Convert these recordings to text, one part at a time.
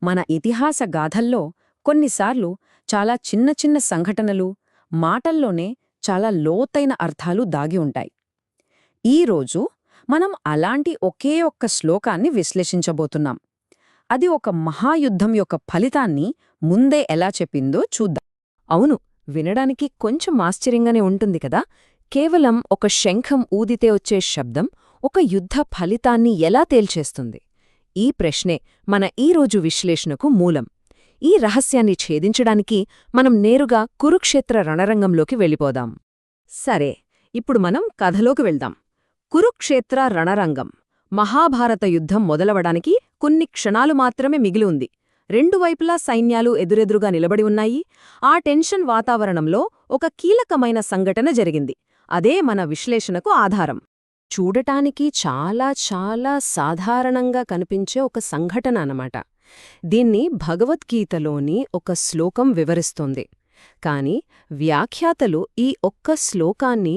మన ఇతిహాస గాథల్లో కొన్నిసార్లు చాలా చిన్న చిన్న సంఘటనలు, మాటల్లోనే చాలా లోతైన అర్థాలు దాగి ఉంటాయి. ఈరోజు మనం అలాంటి ఒకే ఒక్క శ్లోకాన్ని విశ్లేషించబోతున్నాం. అది ఒక మహాయుద్ధం యొక్క ఫలితాన్ని ముందే ఎలా చెప్పిందో చూద్దాం. అవును, వినడానికి కొంచెం ఆశ్చర్యంగానే ఉంటుంది కదా. కేవలం ఒక శంఖం ఊదితే వచ్చే శబ్దం ఒక యుద్ధ ఫలితాన్ని ఎలా తేల్చేస్తుంది? ఈ ప్రశ్నే మన ఈరోజు విశ్లేషణకు మూలం. ఈ రహస్యాన్ని ఛేదించడానికి మనం నేరుగా కురుక్షేత్ర రణరంగంలోకి వెళ్ళిపోదాం. సరే, ఇప్పుడు మనం కథలోకి వెళ్దాం. కురుక్షేత్ర రణరంగం. మహాభారత యుద్ధం మొదలవడానికి కొన్ని క్షణాలు మాత్రమే మిగిలి ఉంది. రెండు వైపులా సైన్యాలు ఎదురెదురుగా నిలబడి ఉన్నాయి. ఆ టెన్షన్ వాతావరణంలో ఒక కీలకమైన సంఘటన జరిగింది. అదే మన విశ్లేషణకు ఆధారం. చూడటానికి చాలా చాలా సాధారణంగా కనిపించే ఒక సంఘటన అన్నమాట. దీన్ని భగవద్గీతలోని ఒక శ్లోకం వివరిస్తోంది. కాని వ్యాఖ్యాతలు ఈ ఒక్క శ్లోకాన్ని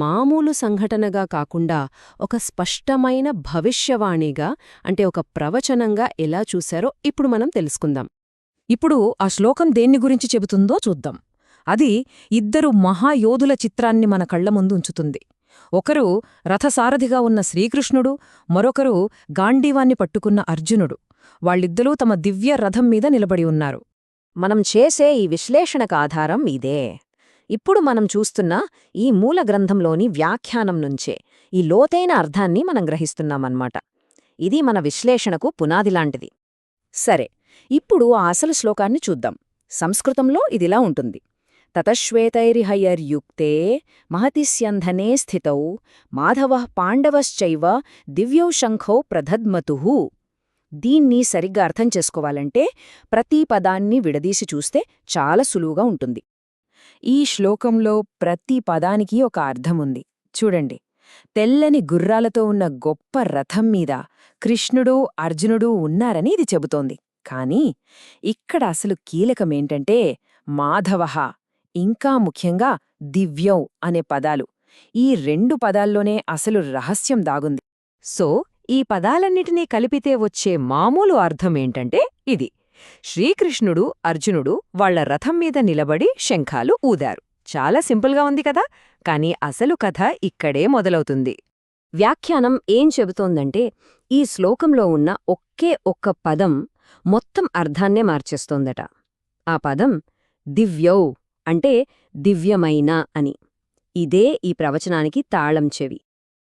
మామూలు సంఘటనగా కాకుండా ఒక స్పష్టమైన భవిష్యవాణిగా, అంటే ఒక ప్రవచనంగా ఎలా చూశారో ఇప్పుడు మనం తెలుసుకుందాం. ఇప్పుడు ఆ శ్లోకం దేన్ని గురించి చెబుతుందో చూద్దాం. అది ఇద్దరు మహాయోధుల చిత్రాన్ని మన కళ్ల ముందు ఉంచుతుంది. ఒకరు రథసారథిగా ఉన్న శ్రీకృష్ణుడు, మరొకరు గాంధీవాన్ని పట్టుకున్న అర్జునుడు. వాళ్ళిద్దరూ తమ దివ్య రథం మీద నిలబడి ఉన్నారు. మనం చేసే ఈ విశ్లేషణకు ఆధారం ఇదే. ఇప్పుడు మనం చూస్తున్న ఈ మూల గ్రంథంలోని వ్యాఖ్యానం నుంచే ఈ లోతైన అర్థాన్ని మనం గ్రహిస్తున్నామన్నమాట. ఇది మన విశ్లేషణకు పునాదిలాంటిది. సరే, ఇప్పుడు ఆ అసలు శ్లోకాన్ని చూద్దాం. సంస్కృతంలో ఇదిలా ఉంటుంది: తతశ్వేతైరిహయర్యుక్తే మహతిస్యంధనే స్థితౌ మాధవః పాండవశ్చైవ దివ్యౌ శంఖౌ ప్రదధ్మతుః. దీన్ని సరిగ్గా అర్థం చేసుకోవాలంటే ప్రతి పదాన్ని విడదీసి చూస్తే చాలా సులువుగా ఉంటుంది. ఈ శ్లోకంలో ప్రతి పదానికి ఒక అర్థముంది. చూడండి, తెల్లని గుర్రాలతో ఉన్న గొప్ప రథం మీద కృష్ణుడు, అర్జునుడు ఉన్నారని ఇది చెబుతోంది. కానీ ఇక్కడ అసలు కీలకమేంటంటే మాధవః, ఇంకా ముఖ్యంగా దివ్యౌ అనే పదాలు. ఈ రెండు పదాల్లోనే అసలు రహస్యం దాగుంది. సో ఈ పదాలన్నిటినీ కలిపితే వచ్చే మామూలు అర్థమేంటంటే ఇది: శ్రీకృష్ణుడు, అర్జునుడు వాళ్ల రథం మీద నిలబడి శంఖాలు ఊదారు. చాలా సింపుల్గా ఉంది కదా. కాని అసలు కథ ఇక్కడే మొదలవుతుంది. వ్యాఖ్యానం ఏం చెబుతోందంటే, ఈ శ్లోకంలో ఉన్న ఒకే ఒక్క పదం మొత్తం అర్థాన్నే మార్చేస్తోందట. ఆ పదం దివ్యౌ, అంటే దివ్యమైన అని. ఇదే ఈ ప్రవచనానికి తాళం చెవి.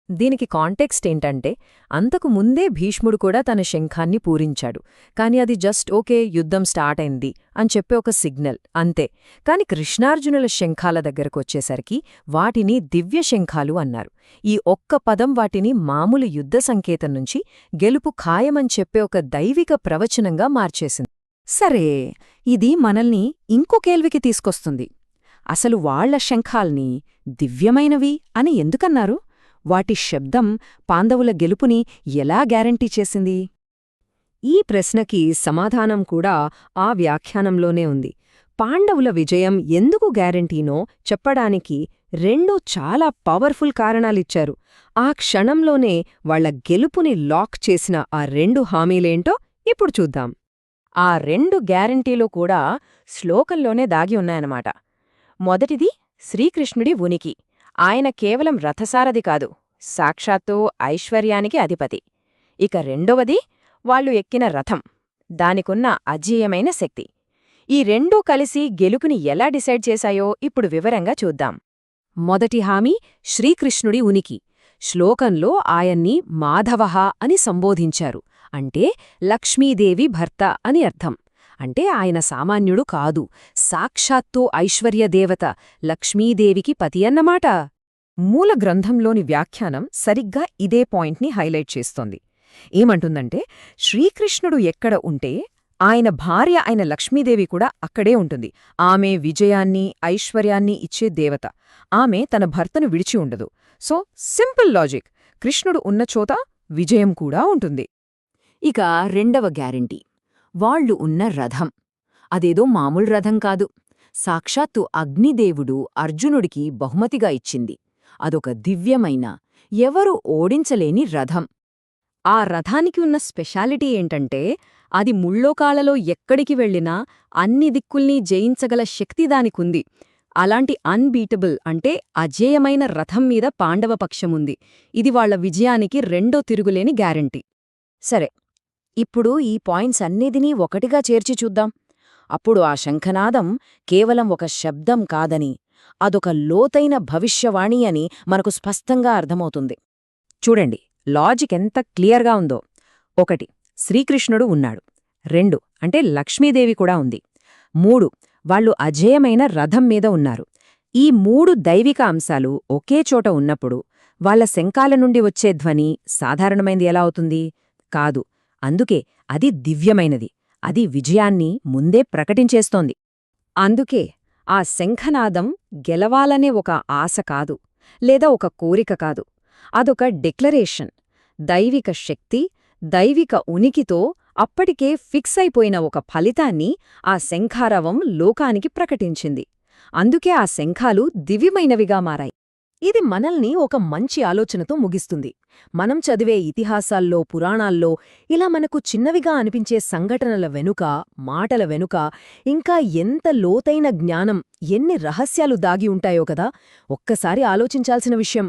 దీనికి కాంటెక్స్ట్ ఏంటంటే, అంతకు ముందే భీష్ముడు కూడా తన శంఖాన్ని పూరించాడు. కాని అది జస్ట్ ఓకే, యుద్ధం స్టార్ట్ అయింది అని చెప్పే ఒక సిగ్నల్ అంతే. కాని కృష్ణార్జునుల శంఖాల దగ్గరకొచ్చేసరికి వాటిని దివ్య శంఖాలు అన్నారు. ఈ ఒక్క పదం వాటిని మామూలు యుద్ధ సంకేతం నుంచి గెలుపు ఖాయమని చెప్పే ఒక దైవిక ప్రవచనంగా మార్చేసింది. సరే, ఇది మనల్ని ఇంకో కేల్వికి తీసుకొస్తుంది. అసలు వాళ్ల శంఖాల్ని దివ్యమైనవి అని ఎందుకన్నారు? వాటి శబ్దం పాండవుల గెలుపుని ఎలా గ్యారంటీ చేసింది? ఈ ప్రశ్నకి సమాధానం కూడా ఆ వ్యాఖ్యానంలోనే ఉంది. పాండవుల విజయం ఎందుకు గ్యారంటీనో చెప్పడానికి రెండు చాలా పవర్ఫుల్ కారణాలిచ్చారు. ఆ క్షణంలోనే వాళ్ల గెలుపుని లాక్ చేసిన ఆ రెండు హామీలేంటో ఇప్పుడు చూద్దాం. ఆ రెండు గ్యారంటీలు కూడా శ్లోకంలోనే దాగి ఉన్నాయన్నమాట. మొదటిది శ్రీకృష్ణుడి ఉనికి. ఆయన కేవలం రథసారథి కాదు, సాక్షాత్తు ఐశ్వర్యానికి అధిపతి. ఇక రెండవది, వాళ్లు ఎక్కిన రథం, దానికున్న అజేయమైన శక్తి. ఈ రెండూ కలిసి గెలుపుని ఎలా డిసైడ్ చేశాయో ఇప్పుడు వివరంగా చూద్దాం. మొదటి హామీ శ్రీకృష్ణుడి ఉనికి. శ్లోకంలో ఆయన్ని మాధవః అని సంబోధించారు. అంటే లక్ష్మీదేవి భర్త అని అర్థం. అంటే ఆయన సామాన్యుడు కాదు, సాక్షాత్తు ఐశ్వర్యదేవత లక్ష్మీదేవికి పతి అన్నమాట. మూల గ్రంథంలోని వ్యాఖ్యానం సరిగ్గా ఇదే పాయింట్ని హైలైట్ చేస్తోంది. ఏమంటుందంటే, శ్రీకృష్ణుడు ఎక్కడ ఉంటే ఆయన భార్య అయిన లక్ష్మీదేవి కూడా అక్కడే ఉంటుంది. ఆమె విజయాన్ని, ఐశ్వర్యాన్ని ఇచ్చే దేవత. ఆమె తన భర్తను విడిచి ఉండదు. సో సింపుల్ లాజిక్, కృష్ణుడు ఉన్న చోట విజయం కూడా ఉంటుంది. ఇక రెండవ గ్యారంటీ, వాళ్లు ఉన్న రథం. అదేదో మామూలు రథం కాదు, సాక్షాత్తు అగ్నిదేవుడు అర్జునుడికి బహుమతిగా ఇచ్చింది. అదొక దివ్యమైన, ఎవరూ ఓడించలేని రథం. ఆ రథానికి ఉన్న స్పెషాలిటీ ఏంటంటే, అది ముల్లోకాలలో ఎక్కడికి వెళ్ళినా అన్ని దిక్కుల్నీ జయించగల శక్తి దానికుంది. అలాంటి అన్బీటబుల్ అంటే అజేయమైన రథం మీద పాండవపక్షముంది. ఇది వాళ్ల విజయానికి రెండో తిరుగులేని గ్యారంటీ. సరే, ఇప్పుడు ఈ పాయింట్స్ అన్నిటినీ ఒకటిగా చేర్చి చూద్దాం. అప్పుడు ఆ శంఖనాదం కేవలం ఒక శబ్దం కాదని, అదొక లోతైన భవిష్యవాణి అని మనకు స్పష్టంగా అర్థమవుతుంది. చూడండి, లాజిక్ ఎంత క్లియర్గా ఉందో. 1 శ్రీకృష్ణుడు ఉన్నాడు. 2 అంటే లక్ష్మీదేవి కూడా ఉంది. 3 వాళ్ళు అజేయమైన రథం మీద ఉన్నారు. ఈ 3 దైవిక అంశాలు ఒకే చోట ఉన్నప్పుడు వాళ్ళ శంఖాల నుండి వచ్చే ధ్వని సాధారణమైంది ఎలా అవుతుంది? కాదు. అందుకే అది దివ్యమైనది. అది విజయాన్ని ముందే ప్రకటించేస్తోంది. అందుకే ఆ శంఖనాదం గెలవాలనే ఒక ఆశ కాదు, లేదా ఒక కోరిక కాదు. అదొక డిక్లరేషన్. దైవిక శక్తి, దైవిక ఉనికితో అప్పటికే ఫిక్స్ అయిపోయిన ఒక ఫలితాన్ని ఆ శంఖారవం లోకానికి ప్రకటించింది. అందుకే ఆ శంఖాలు దివ్యమైనవిగా మారాయి. ఇది మనల్ని ఒక మంచి ఆలోచనతో ముగిస్తుంది. మనం చదివే ఇతిహాసాల్లో, పురాణాల్లో ఇలా మనకు చిన్నవిగా అనిపించే సంఘటనల వెనుక, మాటల వెనుక ఇంకా ఎంత లోతైన జ్ఞానం, ఎన్ని రహస్యాలు దాగి ఉంటాయో కదా. ఒక్కసారి ఆలోచించాల్సిన విషయం.